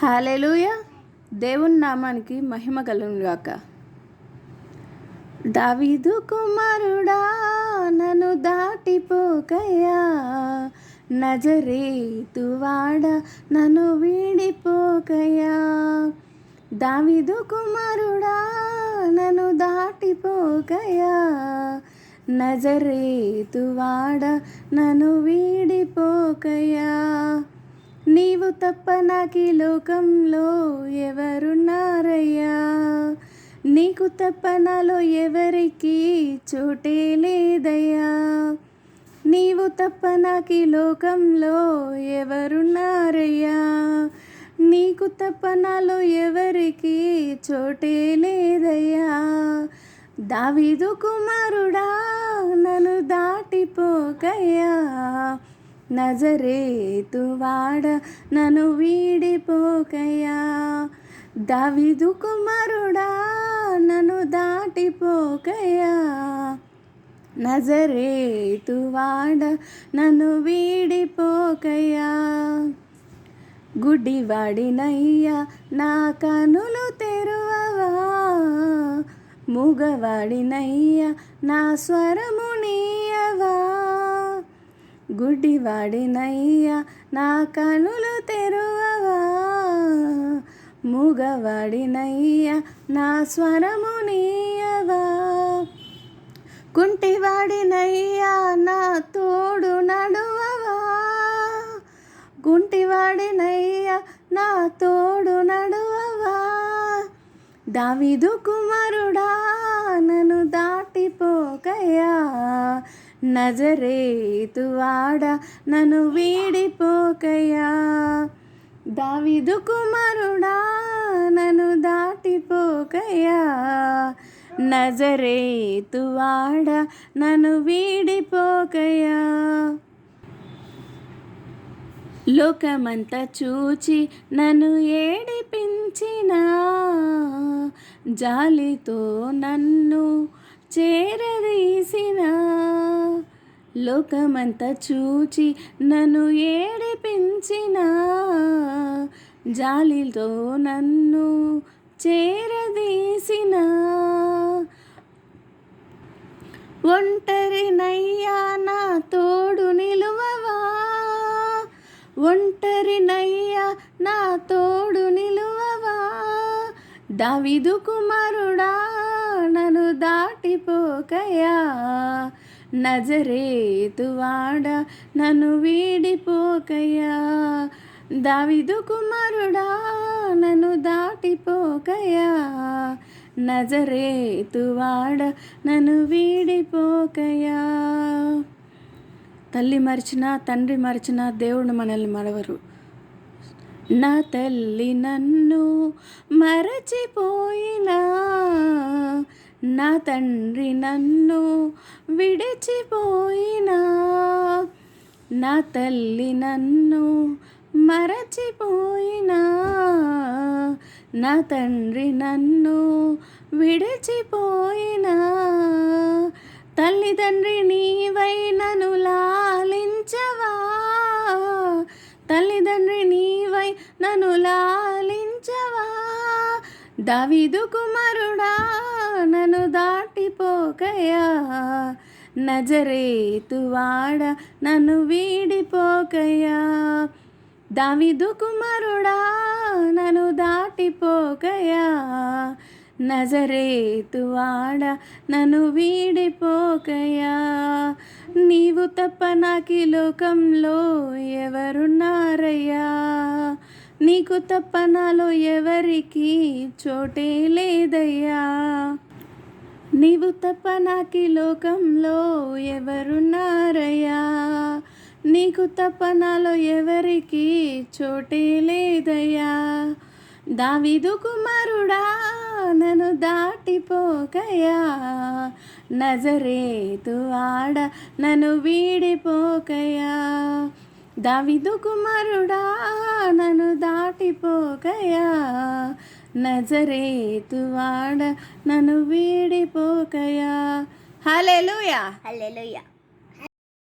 హల్లెలూయా. దేవుని నామానికి మహిమ కలుగునుగాక. దావీదు కుమారుడా నన్ను దాటిపోకయ్యా, నజరేతువాడ నన్ను వీడిపోకయ్యా. దావీదు కుమారుడా నన్ను దాటిపోకయ్యా, నజరేతువాడ నన్ను వీడిపోకయ్యా. నీవు తప్ప నాకీ లోకంలో ఎవరున్నారయ్యా, నీకు తప్ప నాలో ఎవరికి చోటే లేదయ్యా. నీవు తప్ప నాకీ లోకంలో ఎవరున్నారయ్యా, నీకు తప్ప నాలో ఎవరికి చోటే లేదయ్యా. దావీదు కుమారుడా నన్ను దాటిపోకయ్యా, నజరేతువాడ నన్ను వీడిపోకయ్యా. దావీదు కుమారుడా నన్ను దాటిపోకయ్యా, నజరేతువాడ నన్ను వీడిపోకయ్యా. గుడ్డివాడినయ్యా నా కనులు తెరువవా, మూగవాడినయ్యా నా స్వరము నీయవా. గుడ్డివాడినయ్యా నా కనులు తెరువవా, మూగవాడినయ్యా నా స్వరము నీయవా. కుంటివాడినయ్యా నా తోడు నడువవా, గుంటివాడినయ్యా నా తోడు నడువవా. దావీదు కుమారుడా నన్ను దాటిపోకయ్యా, నజరేతువాడ నన్ను వీడిపోకయ్యా. దావీదు కుమారుడా నన్ను దాటిపోకయ్యా, నజరేతువాడ నన్ను వీడిపోకయ్యా. లోకమంతా చూచి నన్ను ఏడిపించిన, జాలితో నన్ను చేరదీసిన. లోకమంతా చూచి నన్ను ఏడిపించిన, జాలితో నన్ను చేరదీసిన. ఒంటరినయ్యా నా తోడు నిలువవా, ఒంటరినయ్యా నా తోడు నిలువవా. దావీదు కుమారుడా నన్ను దాటిపోకయ్యా, నజరేతువాడ నన్ను వీడిపోకయ్యా. దావీదు కుమారుడా నన్ను దాటిపోకయ్యా, నజరేతువాడ నన్ను వీడిపోకయ్యా. తల్లి మరిచినా తండ్రి మరిచినా దేవుడు మనల్ని మరవరు. నా తల్లి నన్ను మరచిపోయినా, నా తండ్రి నన్ను విడిచిపోయినా. నా తల్లి నన్ను మరచిపోయినా, నా తండ్రి నన్ను విడిచిపోయినా. తల్లిదండ్రి నీవై నన్ను లాలించవా, తల్లిదండ్రి నీవై నన్ను లాలించవా. దావీదు కుమారుడా నన్ను దాటిపోకయ్యా, నజరేతువాడ నన్ను వీడిపోకయ్యా. దావీదు కుమారుడా నన్ను దాటిపోకయ్యా, నజరేతువాడ నన్ను వీడిపోకయ్యా. నీవు తప్ప నాకీ లోకంలో ఎవరున్నారయ్యా, నీకు తప్ప నాలో ఎవరికి చోటే లేదయ్యా. నీవు తప్ప నాకీ లోకంలో ఎవరున్నారయ్యా, నీకు తప్ప నాలో ఎవరికి చోటే లేదయ్యా. దావీదు కుమారుడా నన్ను దాటిపోకయ్యా, నజరేతువాడ నన్ను వీడిపోకయ్యా. దావీదు కుమారుడా నన్ను దాటిపోకయ్యా, నజరేతువాడ నన్ను వీడిపోకయ్యా. హల్లెలూయా. హల్లెలూయా.